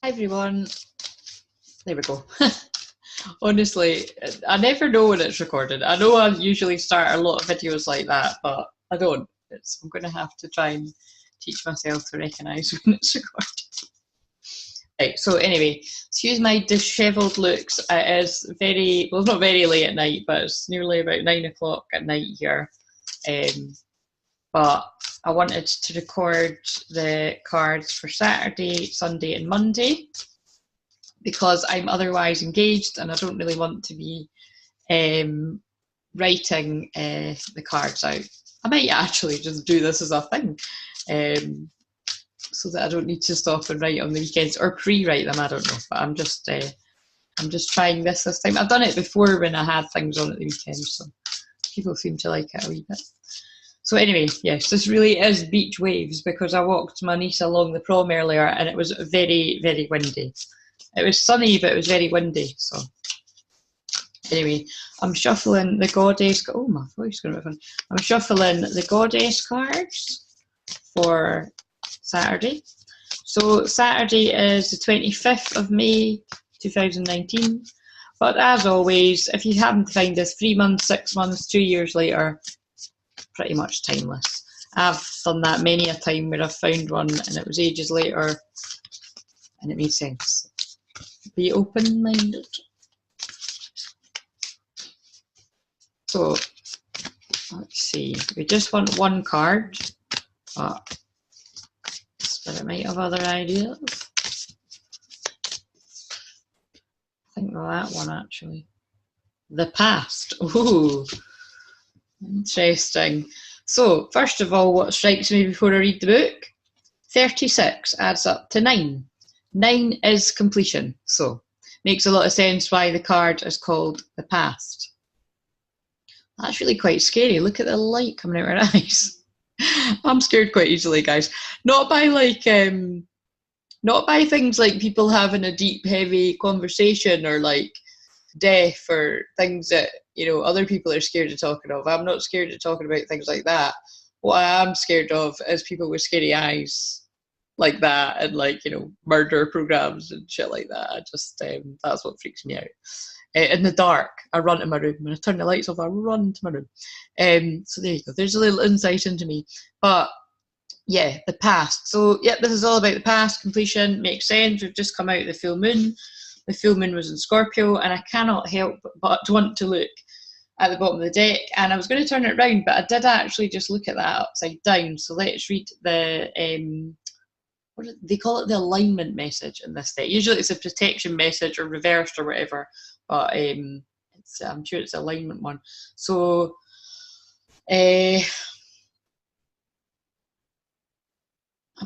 Hi everyone. There we go. Honestly, I never know when it's recorded. I know I usually start a lot of videos like that, but I don't. I'm going to have to try and teach myself to recognise when it's recorded. Right, so anyway, excuse my dishevelled looks. It is very, well, it's not very late at night, but it's nearly about 9 o'clock at night here. But I wanted to record the cards for Saturday, Sunday and Monday, because I'm otherwise engaged and I don't really want to be writing the cards out. I might actually just do this as a thing, so that I don't need to stop and write on the weekends or pre-write them. I don't know, but I'm just trying this time. I've done it before when I had things on at the weekends, so people seem to like it a wee bit. So anyway, yes, this really is beach waves, because I walked my niece along the prom earlier and it was very, very windy. It was sunny, but it was very windy. So anyway, I'm shuffling the goddess. Oh, my voice is going to be fun. I'm shuffling the goddess cards for Saturday. So Saturday is the 25th of May, 2019. But as always, if you happen to find this 3 months, 6 months, 2 years later, pretty much timeless. I've done that many a time where I've found one and it was ages later and it made sense. Be open-minded. So let's see, we just want one card, but Spirit might have other ideas. I think that one actually. The past. Ooh, interesting. So first of all, what strikes me before I read the book? 36 adds up to 9. 9 is completion, so makes a lot of sense why the card is called the past. That's really quite scary. Look at the light coming out of her eyes. I'm scared quite easily, guys. Not by not by things like people having a deep, heavy conversation or like death or things that, you know, other people are scared of talking of. I'm not scared of talking about things like that. What I am scared of is people with scary eyes like that, and like, you know, murder programs and shit like that. I just that's what freaks me out. In the dark, I run to my room. When I turn the lights off, I run to my room. So there you go. There's a little insight into me. But yeah, the past. So yeah, this is all about the past. Completion makes sense. We've just come out of the full moon. The full moon was in Scorpio, and I cannot help but want to look at the bottom of the deck. And I was going to turn it around, but I did actually just look at that upside down. So let's read the what do they call it? The alignment message in this deck. Usually it's a protection message or reversed or whatever, but I'm sure it's the alignment one. So I'm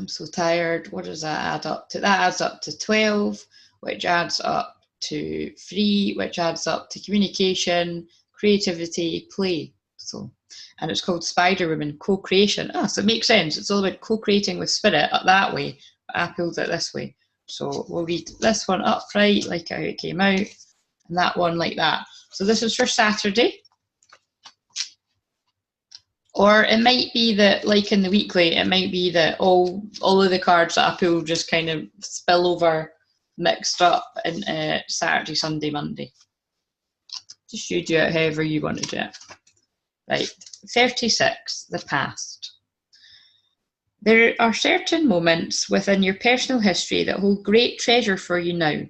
so tired. What does that add up to? That adds up to 12, which adds up to 3, which adds up to communication, creativity, play. So, and it's called Spider Woman, co-creation. So it makes sense. It's all about co-creating with spirit that way, but I pulled it this way. So we'll read this one upright, like how it came out, and that one like that. So this is for Saturday. Or it might be that, like in the weekly, it might be that all of the cards that I pull just kind of spill over, mixed up in Saturday, Sunday, Monday. Just you do it however you want to do it. Right, 36, the past. There are certain moments within your personal history that hold great treasure for you now.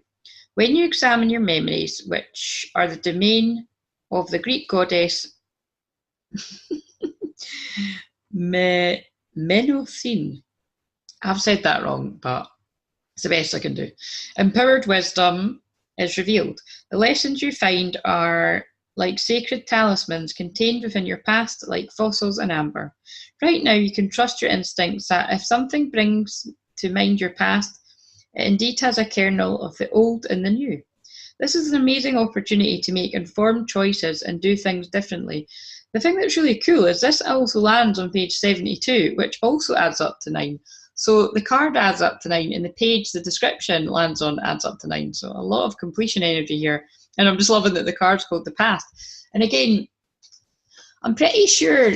When you examine your memories, which are the domain of the Greek goddess Mnemosyne. I've said that wrong, but it's the best I can do. Empowered wisdom is revealed. The lessons you find are like sacred talismans contained within your past, like fossils in amber. Right now, you can trust your instincts that if something brings to mind your past, it indeed has a kernel of the old and the new. This is an amazing opportunity to make informed choices and do things differently. The thing that's really cool is this also lands on page 72, which also adds up to 9. So the card adds up to 9, and the page, the description lands on adds up to 9. So a lot of completion energy here. And I'm just loving that the card's called the past. And again, I'm pretty sure,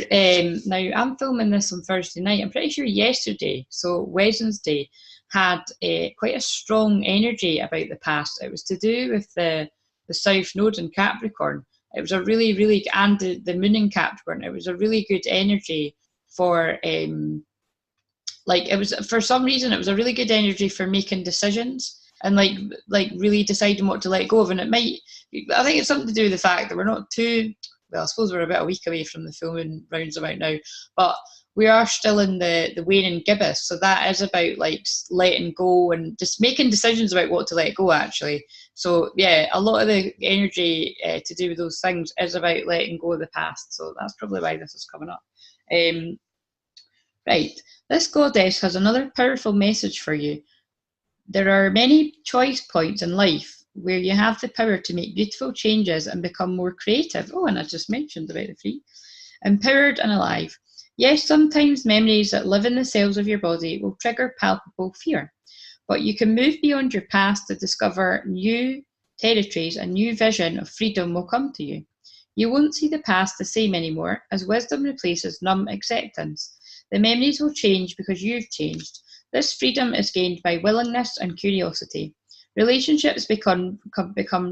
now I'm filming this on Thursday night, I'm pretty sure yesterday, so Wednesday, had quite a strong energy about the past. It was to do with the South Node in Capricorn. It was a really, really, and the moon in Capricorn, it was a really good energy for, like, it was, for some reason, it was a really good energy for making decisions and like really deciding what to let go of. And it might, I think it's something to do with the fact that we're not too, well, I suppose we're about a week away from the full moon rounds about now, but we are still in the waning gibbous. So that is about like letting go and just making decisions about what to let go, actually. So yeah, a lot of the energy to do with those things is about letting go of the past. So that's probably why this is coming up. Right, this goddess has another powerful message for you. There are many choice points in life where you have the power to make beautiful changes and become more creative. Oh, and I just mentioned about the free. Empowered and alive. Yes, sometimes memories that live in the cells of your body will trigger palpable fear, but you can move beyond your past to discover new territories. A new vision of freedom will come to you. You won't see the past the same anymore, as wisdom replaces numb acceptance. The memories will change because you've changed. This freedom is gained by willingness and curiosity. Relationships become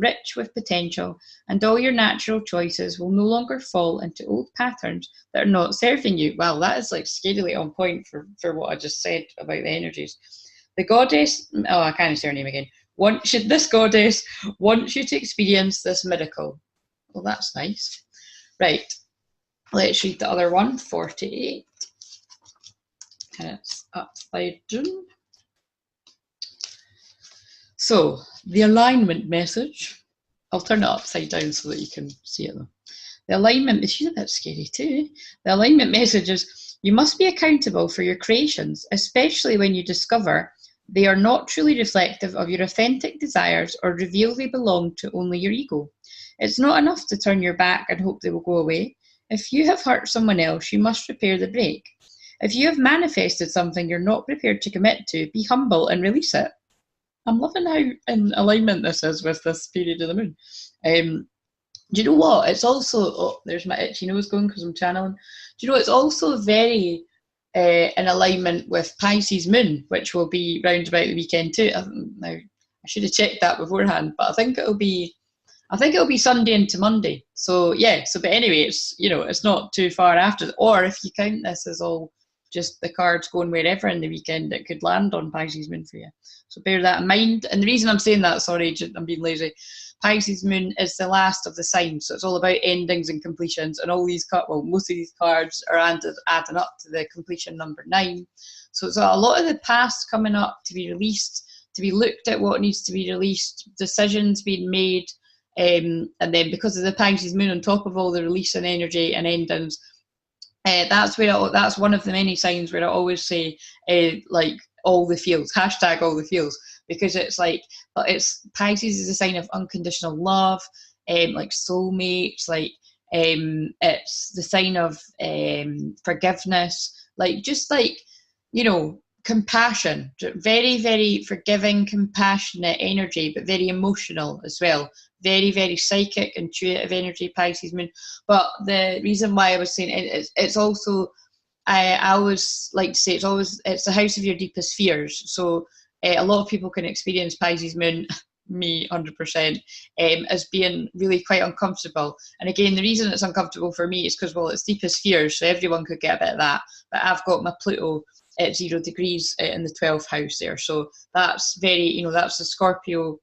rich with potential, and all your natural choices will no longer fall into old patterns that are not serving you. Wow, that is like scarily on point for what I just said about the energies. The goddess, oh, I can't say her name again. This goddess wants you to experience this miracle. Well, that's nice. Right, let's read the other one, 48. And it's upside down. So, the alignment message. I'll turn it upside down so that you can see it though. The alignment, she's a bit scary too. The alignment message is, you must be accountable for your creations, especially when you discover they are not truly reflective of your authentic desires or reveal they belong to only your ego. It's not enough to turn your back and hope they will go away. If you have hurt someone else, you must repair the break. If you have manifested something you're not prepared to commit to, be humble and release it. I'm loving how in alignment this is with this period of the moon. Do you know what? It's also, oh, there's my itchy nose going because I'm channeling. Do you know, it's also very in alignment with Pisces moon, which will be round about the weekend too. Now, I should have checked that beforehand, but I think it'll be Sunday into Monday. So yeah, but anyway, it's, you know, it's not too far after. Or if you count this as all just the cards going wherever in the weekend, it could land on Pisces moon for you. So bear that in mind. And the reason I'm saying that, sorry, I'm being lazy, Pisces moon is the last of the signs, so it's all about endings and completions, and all these most of these cards are adding up to the completion number 9. So it's a lot of the past coming up to be released, to be looked at what needs to be released, decisions being made, and then because of the Pisces moon on top of all the release and energy and endings, that's one of the many signs where I always say like all the feels, hashtag all the feels, because it's like, Pisces is a sign of unconditional love, like soulmates, like it's the sign of forgiveness, like just like, you know, compassion, very, very forgiving, compassionate energy, but very emotional as well. Very, very psychic, intuitive energy, Pisces moon. But the reason why I was saying it's also, I always like to say it's the house of your deepest fears. So a lot of people can experience Pisces moon, me 100%, as being really quite uncomfortable. And again, the reason it's uncomfortable for me is because, well, it's deepest fears, so everyone could get a bit of that. But I've got my Pluto at 0 degrees in the 12th house there. So that's very, you know, that's the Scorpio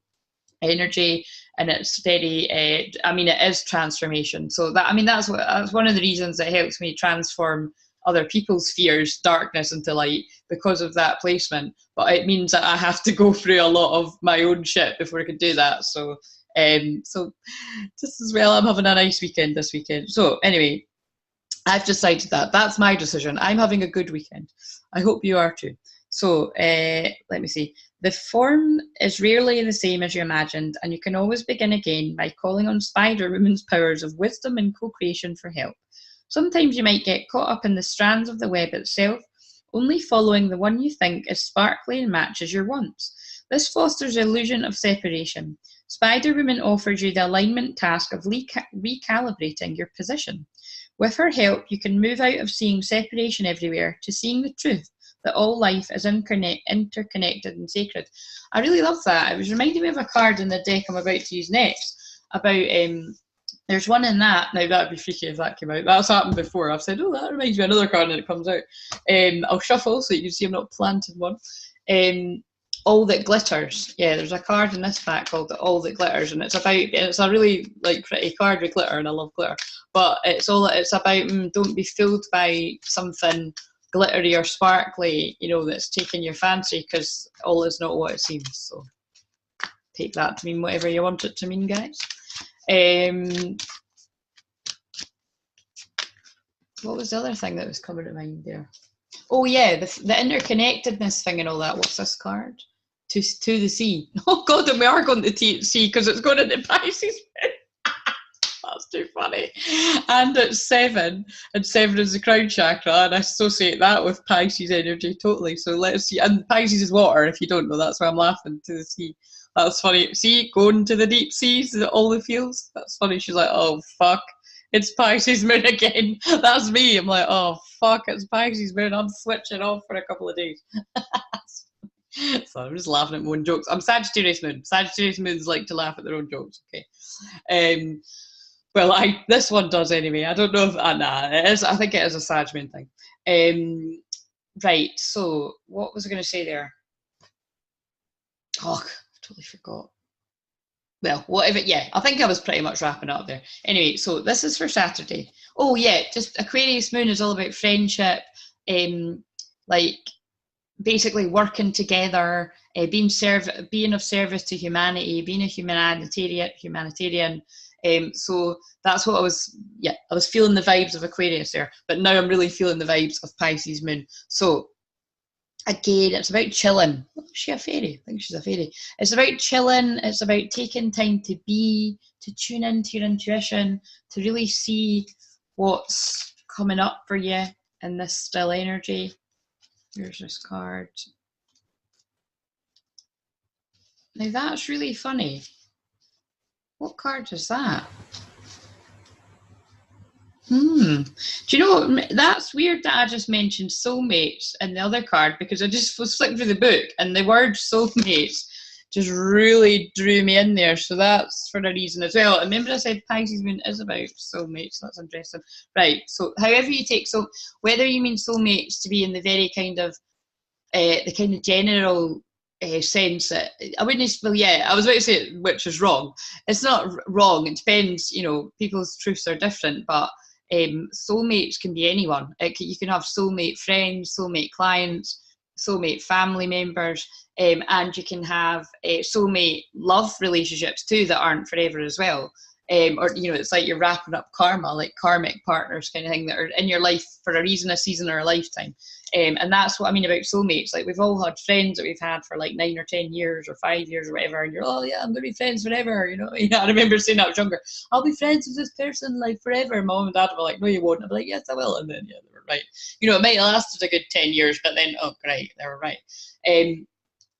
energy, and it's very it is transformation. So that's one of the reasons it helps me transform other people's fears, darkness into light, because of that placement. But it means that I have to go through a lot of my own shit before I can do that. So just as well, I'm having a nice weekend this weekend. So anyway, I've decided that's my decision. I'm having a good weekend. I hope you are too. So let me see. The form is rarely the same as you imagined, and you can always begin again by calling on Spider Woman's powers of wisdom and co-creation for help. Sometimes you might get caught up in the strands of the web itself, only following the one you think is sparkly and matches your wants. This fosters the illusion of separation. Spider Woman offers you the alignment task of recalibrating your position. With her help, you can move out of seeing separation everywhere to seeing the truth that all life is interconnected and sacred. I really love that. It was reminding me of a card in the deck I'm about to use next about there's one in that. Now that'd be freaky if that came out. That's happened before. I've said, oh, that reminds me of another card, and it comes out. I'll shuffle so you can see I'm not planting one. All That Glitters. Yeah, there's a card in this pack called All That Glitters, and it's a really like pretty card with glitter, and I love glitter. But it's about don't be fooled by something glittery or sparkly, that's taking your fancy, because all is not what it seems. So take that to mean whatever you want it to mean, guys. What was the other thing that was coming to mind there? Oh yeah, the interconnectedness thing and all that. What's this card? To the sea. Oh God, and we are going to sea because it's going into Pisces. That's too funny. And it's 7, and 7 is the crown chakra, and I associate that with Pisces energy totally. So let's see. And Pisces is water, if you don't know. That's why I'm laughing. To the sea. That's funny. See, going to the deep seas, all the feels. That's funny. She's like, oh fuck, it's Pisces moon again. That's me. I'm like, oh fuck, it's Pisces moon. I'm switching off for a couple of days. So I'm just laughing at my own jokes. I'm Sagittarius moon. Sagittarius moons like to laugh at their own jokes. Okay. Well, this one does anyway. I don't know if it is. I think it is a Sag moon thing. Right. So what was I going to say there? Oh, I totally forgot. Well, whatever. Yeah, I think I was pretty much wrapping up there. Anyway, so this is for Saturday. Oh yeah, just Aquarius moon is all about friendship, like basically working together, being of service to humanity, being a humanitarian. So that's what I was feeling the vibes of Aquarius there, but now I'm really feeling the vibes of Pisces moon. So again, it's about chilling. Oh, is she a fairy? I think she's a fairy. It's about chilling. It's about taking time to tune into your intuition, to really see what's coming up for you in this still energy. Here's this card. Now that's really funny. What card is that? Do you know, that's weird that I just mentioned soulmates in the other card, because I just was flicking through the book and the word soulmates just really drew me in there. So that's for a reason as well. Remember I said Pisces moon is about soulmates. That's interesting. Right. So however you take, so whether you mean soulmates to be in the very kind of the kind of general sense that I wouldn't. Well, yeah, I was about to say it, which is wrong. It's not wrong. It depends. People's truths are different, but soulmates can be anyone. You can have soulmate friends, soulmate clients, soulmate family members, and you can have soulmate love relationships too that aren't forever as well. Or it's like you're wrapping up karma, like karmic partners kind of thing that are in your life for a reason, a season, or a lifetime. And that's what I mean about soulmates. Like we've all had friends that we've had for like 9 or 10 years or 5 years or whatever, and you're, oh yeah, I'm gonna be friends forever. I remember saying that I was younger. I'll be friends with this person like forever. Mom and dad were like, no, you won't. I'd be like, yes, I will. And then yeah, they were right. It might have lasted a good 10 years, but then oh great, they were right.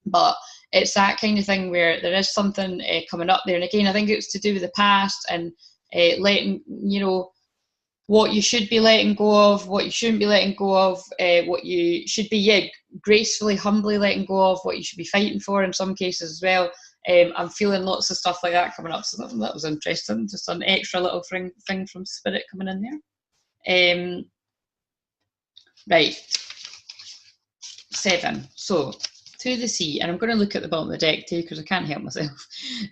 But it's that kind of thing where there is something coming up there. And again, I think it's to do with the past and letting, what you should be letting go of, what you shouldn't be letting go of, what you should be, gracefully, humbly letting go of, what you should be fighting for in some cases as well. I'm feeling lots of stuff like that coming up. So that was interesting. Just an extra little thing from Spirit coming in there. Right. 7. So, to the sea, and I'm going to look at the bottom of the deck too because I can't help myself.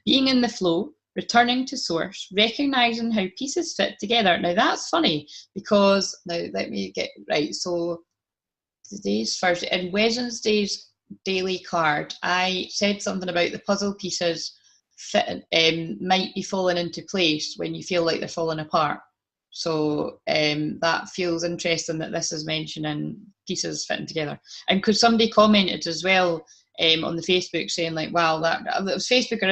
Being in the flow, returning to source, recognizing how pieces fit together. Now that's funny because, now let me get right. So today's Thursday, in Wednesday's daily card, I said something about the puzzle pieces might be falling into place when you feel like they're falling apart. So that feels interesting that this is mentioning pieces fitting together. And because somebody commented as well on the Facebook saying like, wow, that it was Facebook or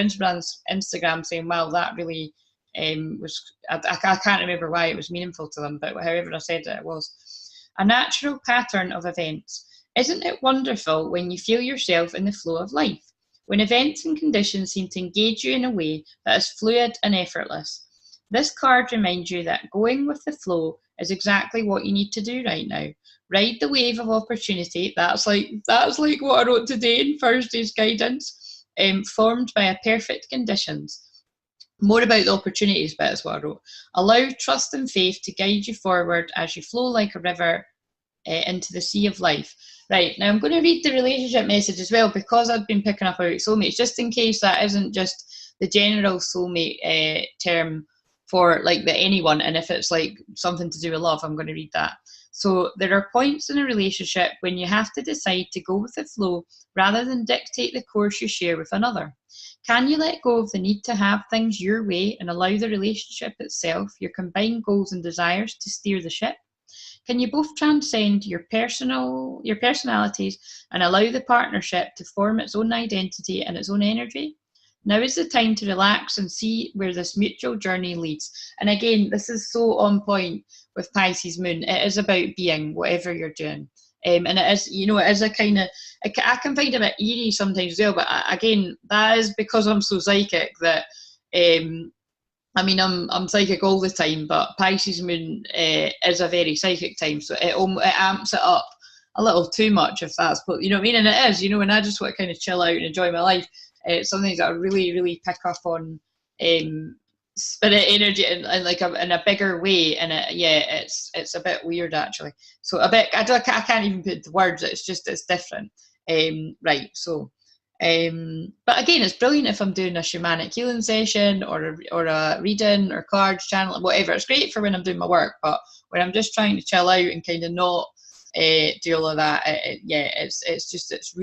Instagram saying, wow, that really was, I can't remember why it was meaningful to them, but however I said it was. A natural pattern of events. Isn't it wonderful when you feel yourself in the flow of life? When events and conditions seem to engage you in a way that is fluid and effortless. This card reminds you that going with the flow is exactly what you need to do right now. Ride the wave of opportunity. That's like what I wrote today in Thursday's guidance. Formed by a perfect conditions. More about the opportunities bit is what I wrote. Allow trust and faith to guide you forward as you flow like a river into the sea of life. Right, now I'm going to read the relationship message as well, because I've been picking up about soulmates, just in case that isn't just the general soulmate term for like the anyone, and if it's like something to do with love, I'm going to read that. So there are points in a relationship when you have to decide to go with the flow rather than dictate the course you share with another. Can you let go of the need to have things your way and allow the relationship itself, your combined goals and desires, to steer the ship? Can you both transcend your personalities and allow the partnership to form its own identity and its own energy? Now is the time to relax and see where this mutual journey leads. And again, this is so on point with Pisces Moon. It is about being, whatever you're doing. And it is, you know, it is a kind of, I can find it a bit eerie sometimes as well, but again, that is because I'm so psychic that, I mean, I'm psychic all the time, but Pisces Moon is a very psychic time, so it amps it up a little too much, if that's, but you know what I mean? And it is, you know, when I just want to kind of chill out and enjoy my life, it's something that I really, really pick up on spirit energy in like in a bigger way, and it's a bit weird actually. So a bit, I can't even put the words. It's just, it's different. Right. So, but again, it's brilliant if I'm doing a shamanic healing session or a reading or cards channeling, whatever. It's great for when I'm doing my work, but when I'm just trying to chill out and kind of not do all of that, it's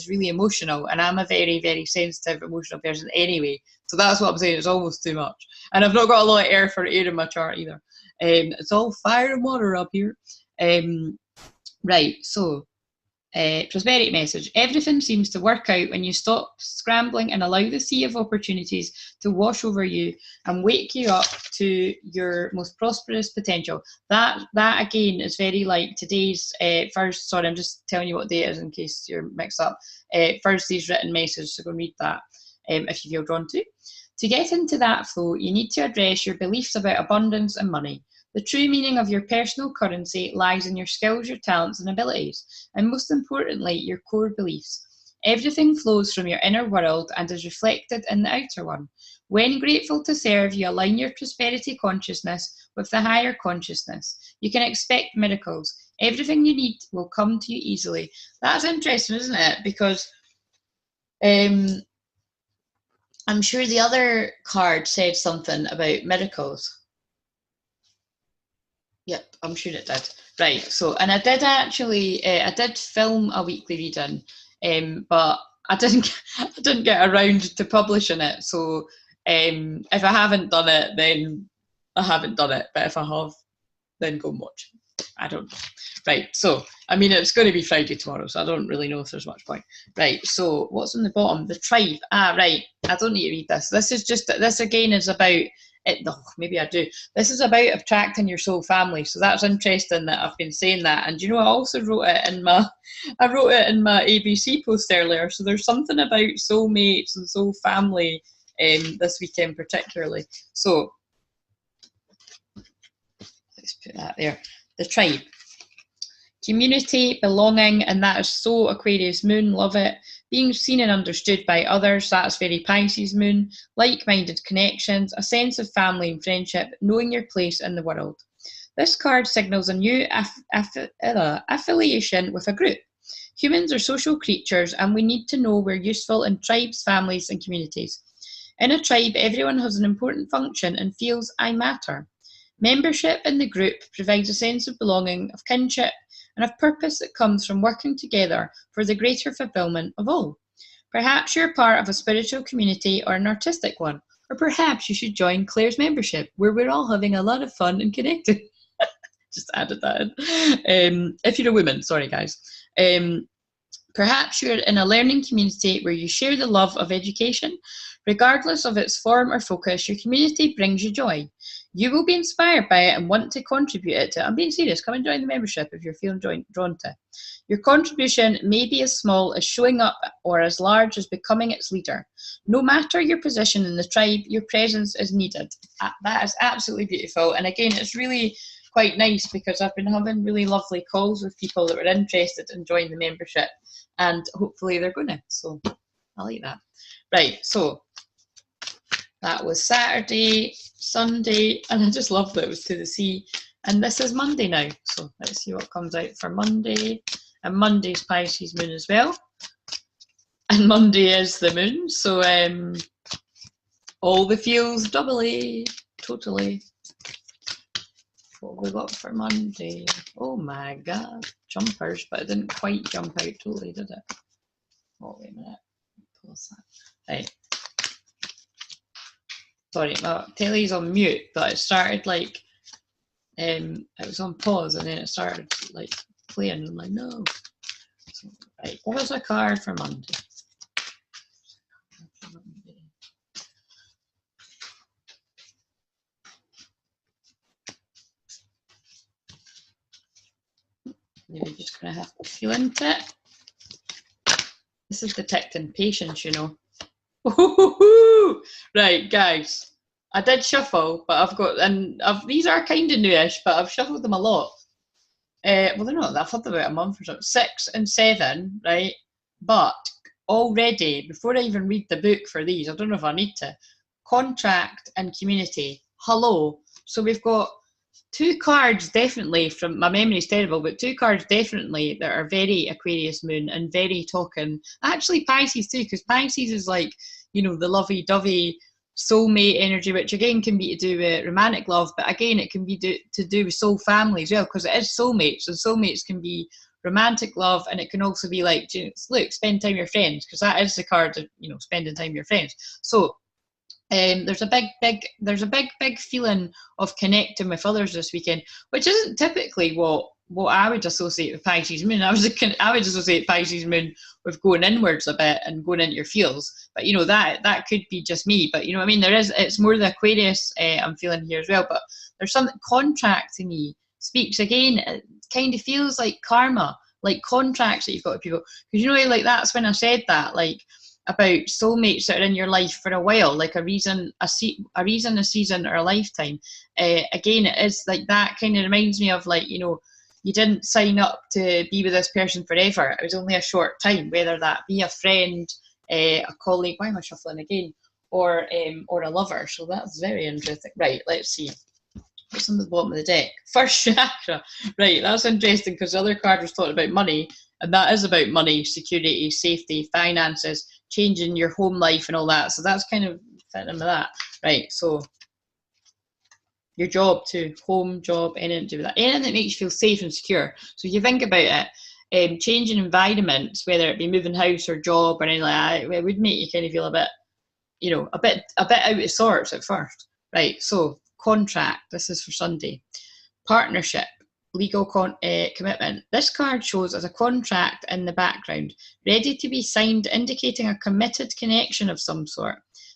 really emotional, and I'm a very, very sensitive, emotional person anyway. So that's what I'm saying. It's almost too much, and I've not got a lot of air in my chart either. It's all fire and water up here. Right. So. Prosperity message. Everything seems to work out when you stop scrambling and allow the sea of opportunities to wash over you and wake you up to your most prosperous potential. That again is very like today's first. Sorry, I'm just telling you what day it is in case you're mixed up. Thursday's written message. So go and read that if you feel drawn to. To get into that flow, you need to address your beliefs about abundance and money. The true meaning of your personal currency lies in your skills, your talents and abilities, and most importantly, your core beliefs. Everything flows from your inner world and is reflected in the outer one. When grateful to serve, you align your prosperity consciousness with the higher consciousness. You can expect miracles. Everything you need will come to you easily. That's interesting, isn't it? Because I'm sure the other card said something about miracles. Yep, I'm sure it did. Right, so, and I did actually, I did film a weekly reading, but I didn't get around to publishing it. So if I haven't done it, then I haven't done it. But if I have, then go and watch it. I don't know. Right, so, I mean, it's going to be Friday tomorrow, so I don't really know if there's much point. Right, so what's on the bottom? The tribe. Ah, right, I don't need to read this. This is just, this again is about, maybe I do. This is about attracting your soul family. So that's interesting that I've been saying that. And you know, I also wrote it in my ABC post earlier. So there's something about soulmates and soul family this weekend particularly. So let's put that there. The tribe. Community, belonging, and that is so Aquarius Moon, love it. Being seen and understood by others, that's very Pisces Moon. Like-minded connections, a sense of family and friendship, knowing your place in the world. This card signals a new affiliation with a group. Humans are social creatures and we need to know we're useful in tribes, families and communities. In a tribe, everyone has an important function and feels I matter. Membership in the group provides a sense of belonging, of kinship, and of purpose that comes from working together for the greater fulfillment of all. Perhaps you're part of a spiritual community or an artistic one, or perhaps you should join Claire's membership, where we're all having a lot of fun and connected. Just added that in. If you're a woman, sorry guys. Perhaps you're in a learning community where you share the love of education. Regardless of its form or focus, your community brings you joy. You will be inspired by it and want to contribute it to. I'm being serious. Come and join the membership if you're feeling drawn to. Your contribution may be as small as showing up or as large as becoming its leader. No matter your position in the tribe, your presence is needed. That is absolutely beautiful. And again, it's really quite nice because I've been having really lovely calls with people that were interested in joining the membership, and hopefully they're going to. So I like that. Right, so that was Saturday, Sunday, and I just love that it was to the sea. And this is Monday now. So let's see what comes out for Monday. And Monday's Pisces moon as well. And Monday is the moon. So all the feels doubly, totally. What have we got for Monday? Oh my God. Jumpers, but it didn't quite jump out totally, did it? Oh, wait a minute. Pause that. Right. Sorry, my telly's on mute, but it started like, it was on pause and then it started like playing. I'm like, no. So, right, what was a card for Monday? Maybe just gonna have to feel into it. This is depicting patience, you know. Right, guys. I did shuffle, but I've got, and these are kind of newish, but I've shuffled them a lot. Well, they're not. I've had them about a month or so. 6 and 7, right? But already, before I even read the book for these, I don't know if I need to. Contract and community. Hello. So we've got 2 cards definitely from, my memory's terrible, but 2 cards definitely that are very Aquarius moon and very talking. Actually, Pisces too, because Pisces is like, you know, the lovey-dovey soulmate energy, which again can be to do with romantic love, but again it can be to do with soul family as well, because it is soulmates, and soulmates can be romantic love, and it can also be like, look, spend time with your friends, because that is the card of, you know, spending time with your friends. So there's a big feeling of connecting with others this weekend, which isn't typically what I would associate with Pisces moon. I would associate Pisces moon with going inwards a bit and going into your feels. But you know, that could be just me. But you know what I mean? It's more the Aquarius I'm feeling here as well. But there's something, contract to me speaks again. It kind of feels like karma, like contracts that you've got with people. Because you know, like that's when I said that, like, about soulmates that are in your life for a while, like a reason, a season, or a lifetime. Again, it is like that kind of reminds me of, like, you know, you didn't sign up to be with this person forever. It was only a short time, whether that be a friend, a colleague, why am I shuffling again, or a lover. So that's very interesting. Right, let's see. What's on the bottom of the deck? First chakra. Right, that's interesting because the other card was talking about money, and that is about money, security, safety, finances, changing your home life and all that. So that's kind of fitting in with that. Right, so your job too, home, job, anything to do with that. Anything that makes you feel safe and secure. So if you think about it, changing environments, whether it be moving house or job or anything like that, it would make you kind of feel a bit, you know, a bit out of sorts at first. Right, so contract, this is for Sunday. Partnership, legal commitment. This card shows as a contract in the background, ready to be signed, indicating a committed connection of some sort.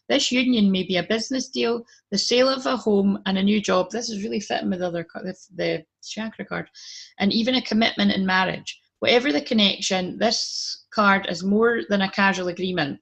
This union may be a business deal, the sale of a home, and a new job. This is really fitting with the chakra card, and even a commitment in marriage. Whatever the connection, this card is more than a casual agreement.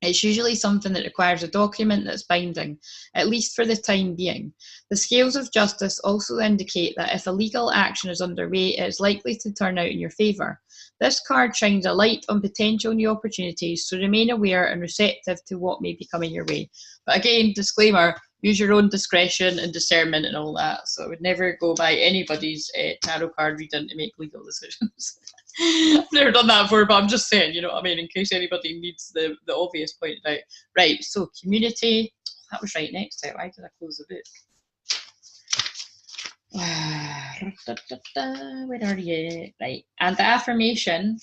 It's usually something that requires a document that's binding, at least for the time being. The scales of justice also indicate that if a legal action is underway, it is likely to turn out in your favour. This card shines a light on potential new opportunities, so remain aware and receptive to what may be coming your way. But again, disclaimer, use your own discretion and discernment and all that. So I would never go by anybody's tarot card reading to make legal decisions. I've never done that before, but I'm just saying, you know what I mean, in case anybody needs the obvious pointed out. Right, so community, that was right next to it. Why did I close the book? Where are you? Right, and the affirmation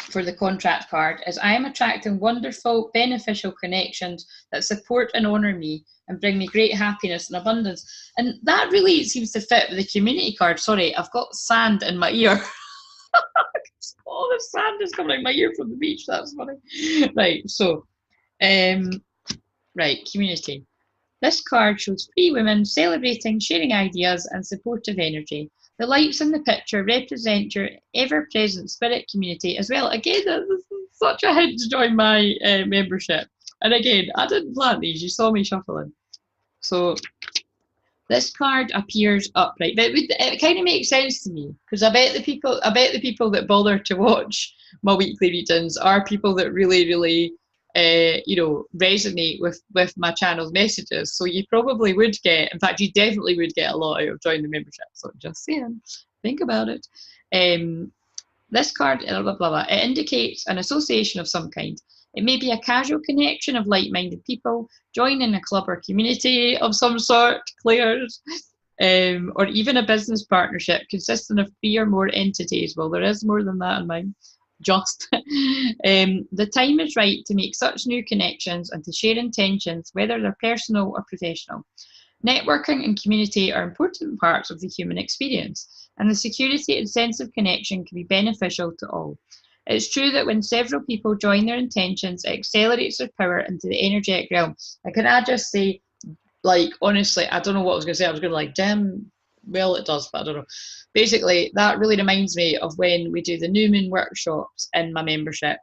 for the contract card is, I am attracting wonderful, beneficial connections that support and honour me and bring me great happiness and abundance. And that really seems to fit with the community card. Sorry, I've got sand in my ear. Oh, the sand is coming out my ear from the beach. That's funny. Right, so, right, community. This card shows three women celebrating, sharing ideas, and supportive energy. The lights in the picture represent your ever-present spirit community as well. Again, this is such a hint to join my membership. And again, I didn't plant these, you saw me shuffling. So this card appears upright. But it kind of makes sense to me, because I bet the people that bother to watch my weekly readings are people that really, really resonate with my channel's messages. So you probably would get, in fact, you definitely would get a lot out of joining the membership. So just saying, think about it. This card, blah, blah, blah, it indicates an association of some kind. It may be a casual connection of like-minded people, joining a club or community of some sort, Claire's, or even a business partnership consisting of 3 or more entities. Well, there is more than that in mine. Just. The time is right to make such new connections and to share intentions, whether they're personal or professional. Networking and community are important parts of the human experience, and the security and sense of connection can be beneficial to all. It's true that when several people join their intentions, it accelerates their power into the energetic realm. And can I just say, like, honestly, I don't know what I was going to say. I was going to like, damn, well, it does, but I don't know. Basically, that really reminds me of when we do the new moon workshops in my membership,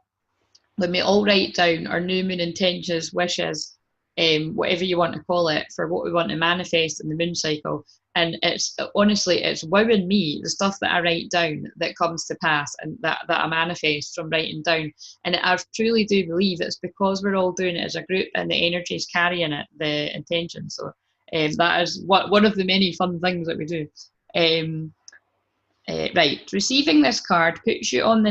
when we all write down our new moon intentions, wishes, whatever you want to call it, for what we want to manifest in the moon cycle. And it's honestly, it's wowing me, the stuff that I write down that comes to pass and that I manifest from writing down. And I truly do believe it's because we're all doing it as a group and the energy is carrying it, the intention. So that is one of the many fun things that we do. Right, receiving this card puts you on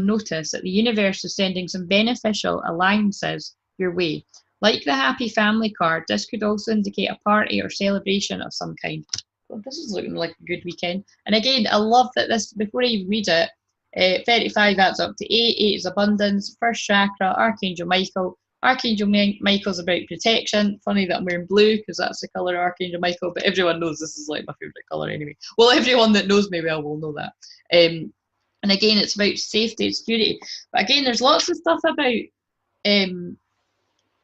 notice that the universe is sending some beneficial alliances your way. Like the happy family card, this could also indicate a party or celebration of some kind. Well, this is looking like a good weekend. And again, I love that this, before I even read it, 35 adds up to 8. 8 is abundance, first chakra, Archangel Michael. Archangel Michael's about protection. Funny that I'm wearing blue because that's the colour of Archangel Michael, but everyone knows this is like my favourite colour anyway. Well, everyone that knows me well will know that. And again, it's about safety and security. But again, there's lots of stuff about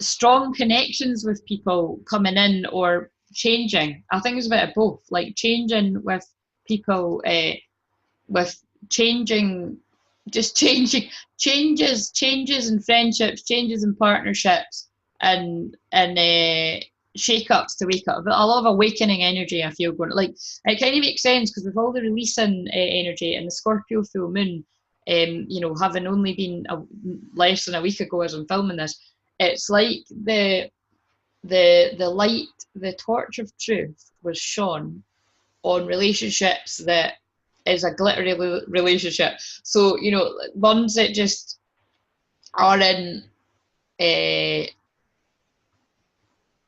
strong connections with people coming in or changing. I think it's a bit of both, like changing with people, with changing, just changing, changes in friendships, changes in partnerships, and shake-ups to wake up. A lot of awakening energy, I feel, going, like, it kind of makes sense because with all the releasing energy and the Scorpio full moon, having only been less than a week ago as I'm filming this, it's like the light, the torch of truth was shone on relationships that is a glittery relationship. So, ones that just are in the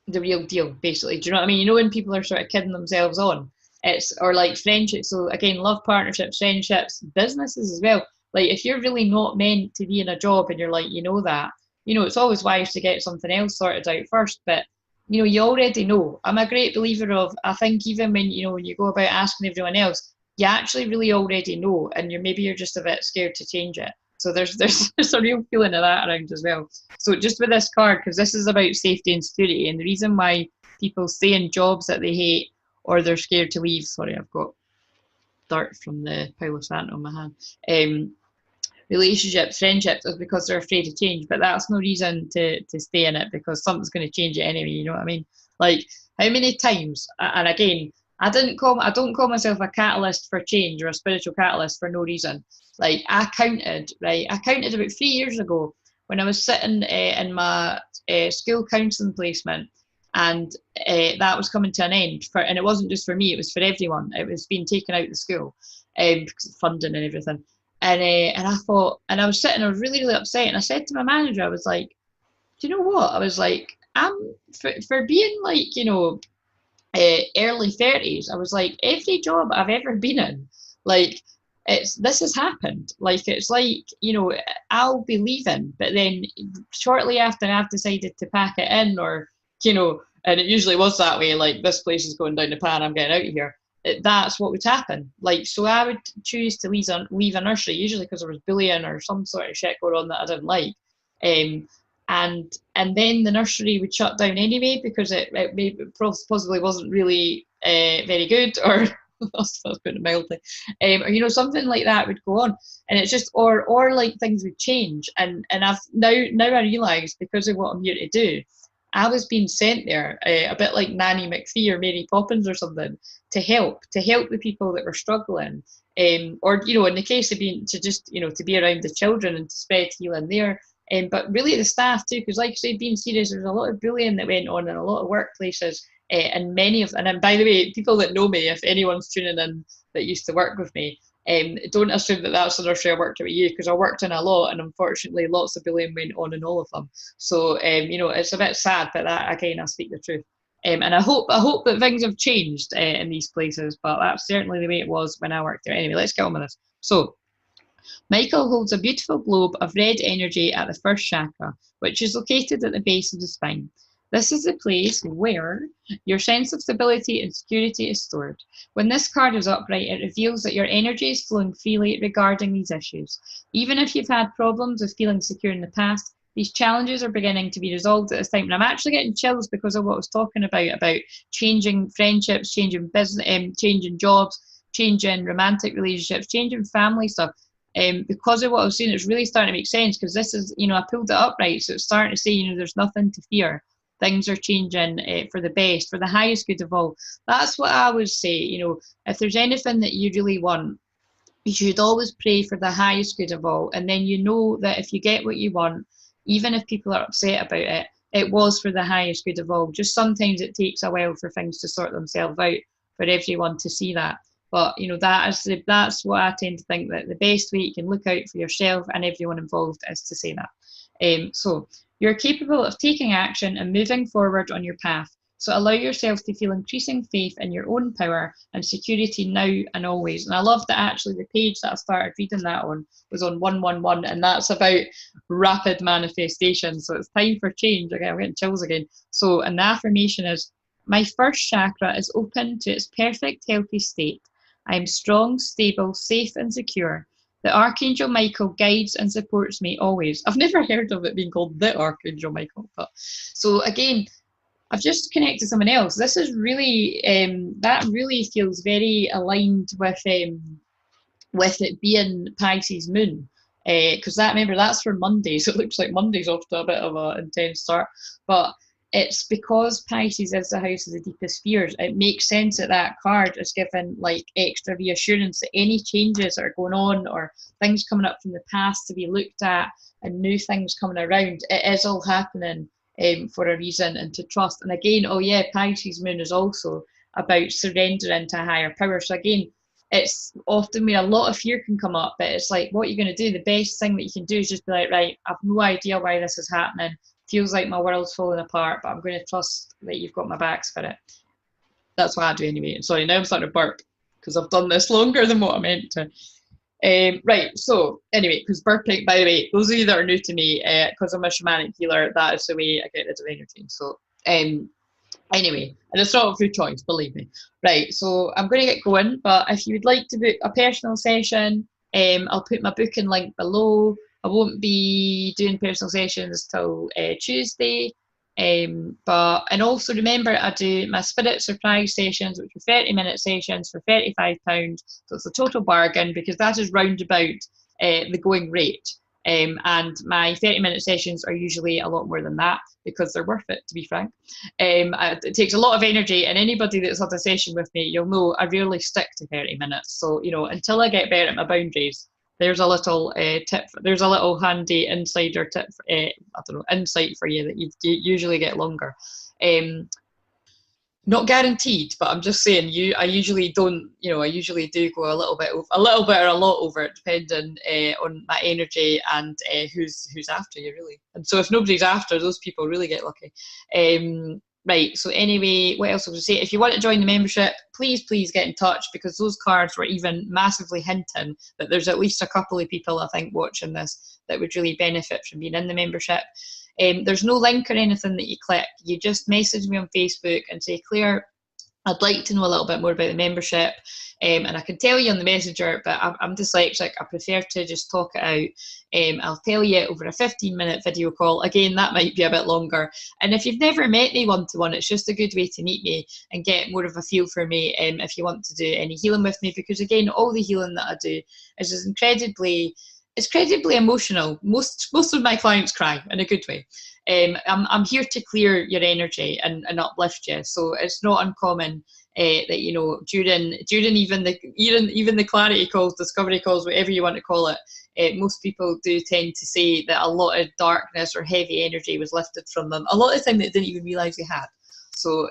real deal, basically. Do you know what I mean? When people are sort of kidding themselves on, or like friendships. So again, love partnerships, friendships, businesses as well. Like if you're really not meant to be in a job and you're like, that, it's always wise to get something else sorted out first. But you already know. I'm a great believer of, I think even when when you go about asking everyone else, you actually really already know, and you're just a bit scared to change it. So there's a real feeling of that around as well. So just with this card, because this is about safety and security, and the reason why people stay in jobs that they hate or they're scared to leave. Sorry, I've got dirt from the pile of sand on my hand. Relationships, friendships, is because they're afraid to change. But that's no reason to stay in it, because something's going to change it anyway. You know what I mean? Like how many times? And again, I don't call myself a catalyst for change or a spiritual catalyst for no reason. Like I counted about 3 years ago when I was sitting in my school counselling placement, and that was coming to an end. And it wasn't just for me; it was for everyone. It was being taken out of the school because of funding and everything. And I thought, and I was sitting, I was really, really upset. And I said to my manager, I was like, do you know what? I was like, I'm for being like, early 30s. I was like, every job I've ever been in, like, this has happened. Like, it's like, I'll be leaving, but then shortly after I've decided to pack it in, or, and it usually was that way, like, this place is going down the pan, I'm getting out of here. That's what would happen. Like, so I would choose to leave a nursery, usually because there was bullying or some sort of shit going on that I didn't like. and then the nursery would shut down anyway because it possibly wasn't really very good, or that's putting it mildly, or you know, something like that would go on, and it's just or like things would change, and I've now I realise, because of what I'm here to do, I was being sent there a bit like Nanny McPhee or Mary Poppins or something, to help the people that were struggling, or you know, in the case of being to just, you know, to be around the children and to spread healing there. But really the staff too, because like I say, being serious, there's a lot of bullying that went on in a lot of workplaces, and many of, and then, by the way, people that know me, if anyone's tuning in that used to work with me, don't assume that that's the nursery I worked at with you, because I worked in a lot, and unfortunately lots of bullying went on in all of them. So you know, it's a bit sad, but that, again, I speak the truth. And I hope that things have changed in these places, but that's certainly the way it was when I worked there. Anyway, let's get on with this. So Michael holds a beautiful globe of red energy at the first chakra, which is located at the base of the spine. This is the place where your sense of stability and security is stored. When this card is upright, it reveals that your energy is flowing freely regarding these issues. Even if you've had problems with feeling secure in the past, these challenges are beginning to be resolved at this time. And I'm actually getting chills because of what I was talking about changing friendships, changing business, changing jobs, changing romantic relationships, changing family stuff. Because of what I was saying, it's really starting to make sense, because this is, you know, I pulled it up right, so it's starting to say, you know, there's nothing to fear. Things are changing for the best, for the highest good of all. That's what I would say. You know, if there's anything that you really want, you should always pray for the highest good of all. And then you know that if you get what you want, even if people are upset about it, it was for the highest good of all. Just sometimes it takes a while for things to sort themselves out, for everyone to see that. But you know, that's what I tend to think, that the best way you can look out for yourself and everyone involved is to say that. So you're capable of taking action and moving forward on your path. So allow yourself to feel increasing faith in your own power and security now and always. And I love that actually the page that I started reading that on was on 111, and that's about rapid manifestation. So it's time for change. Again, I'm getting chills again. So, and the affirmation is, my first chakra is open to its perfect healthy state. I am strong, stable, safe and secure. The Archangel Michael guides and supports me always. I've never heard of it being called the Archangel Michael. But so again, I've just connected someone else. This is really, that really feels very aligned with it being Pisces moon. Because that, remember, that's for Monday. So it looks like Monday's off to a bit of an intense start. But it's because Pisces is the house of the deepest fears. It makes sense that that card is given like extra reassurance that any changes that are going on, or things coming up from the past to be looked at, and new things coming around, it is all happening for a reason, and to trust. And again, oh yeah, Pisces moon is also about surrendering to a higher power. So again, it's often where a lot of fear can come up, but it's like, what you're going to do, the best thing that you can do is just be like, right, I've no idea why this is happening. Feels like my world's falling apart, but I'm going to trust that you've got my back, Spirit. That's what I do anyway. Sorry, now I'm starting to burp because I've done this longer than what I meant to. Right, so anyway, because burping, by the way, those of you that are new to me, because I'm a shamanic healer, that is the way I get rid of energy. So anyway, and it's not through choice, believe me. Right, so I'm going to get going, but if you would like to book a personal session, I'll put my booking link below. I won't be doing personal sessions till Tuesday, and also remember, I do my Spirit Surprise sessions, which are 30-minute sessions for £35, so it's a total bargain, because that is round about the going rate. And my 30-minute sessions are usually a lot more than that, because they're worth it, to be frank. It takes a lot of energy, and anybody that's had a session with me, you'll know I rarely stick to 30 minutes. So, you know, until I get better at my boundaries, there's a little tip, there's a little handy insider tip, I don't know, insight for you, that you usually get longer. Not guaranteed, but I'm just saying, I usually don't, you know, I usually do go a little bit or a lot over it, depending on my energy and who's after you, really. And so if nobody's after, those people really get lucky. Right, so anyway, what else I was going to say? If you want to join the membership, please get in touch, because those cards were even massively hinting that there's at least a couple of people, I think, watching this that would really benefit from being in the membership. There's no link or anything that you click. You just message me on Facebook and say, Claire, I'd like to know a little bit more about the membership. And I can tell you on the messenger, but I'm dyslexic. I prefer to just talk it out. I'll tell you over a 15-minute video call. Again, that might be a bit longer. And if you've never met me one-to-one, it's just a good way to meet me and get more of a feel for me if you want to do any healing with me. Because again, all the healing that I do is incredibly emotional. Most of my clients cry in a good way. I'm here to clear your energy and uplift you. So it's not uncommon that, you know, during even the clarity calls, discovery calls, whatever you want to call it, most people do tend to say that a lot of darkness or heavy energy was lifted from them. A lot of the time they didn't even realise they had. So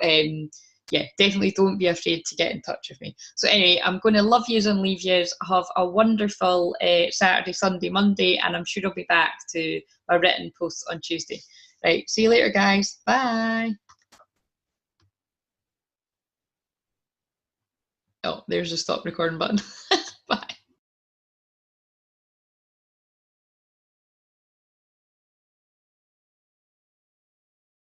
yeah, definitely don't be afraid to get in touch with me. So anyway, I'm going to love yous and leave yous. Have a wonderful Saturday, Sunday, Monday, and I'm sure I'll be back to my written posts on Tuesday. Right, see you later, guys. Bye. Oh, there's the stop recording button.